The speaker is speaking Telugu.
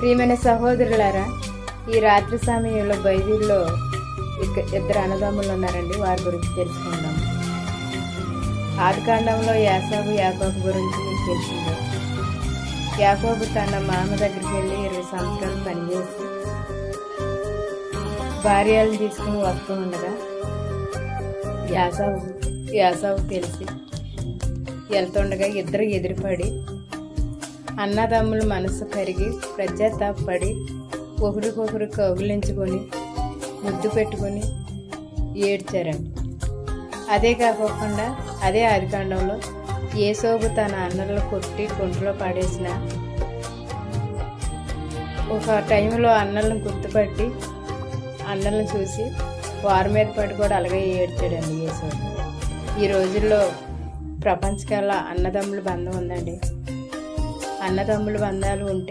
ప్రియమైన సహోదరులారా, ఈ రాత్రి సమయంలో బైబిల్లో ఇద్దరు అన్నదమ్ములు ఉన్నారండి. వారి గురించి తెలుసుకుందాం. ఆదికాండంలో యాకోబు గురించి మీకు తెలిసిందే. యాకోబు తన మామ దగ్గరికి వెళ్ళి 20 సంవత్సరాలు పనిచేసి భార్యలను తీసుకుని వస్తూ ఉండగా యాసావు తెలిసి వెళ్తుండగా ఇద్దరు ఎదురుపడి అన్నదమ్ముల మనసు కరిగి పశ్చాత్తాపడి ఒకరికొకరు కౌగిలించుకొని ముద్దు పెట్టుకొని ఏడ్చారండి. అదే కాకుండా అదే ఆదికాండంలో ఏసోబు తన అన్నలను కొట్టి కుంటలో పడేసిన ఒక టైంలో అన్నలను గుర్తుపట్టి అన్నలను చూసి వారి మీద పడి కూడా అలాగే ఏడ్చాడండి ఏసోబు. ఈ రోజుల్లో ప్రపంచకాల అన్నదమ్ముల బంధం ఉందండి. అన్నదమ్ముల బంధాలు ఉంటే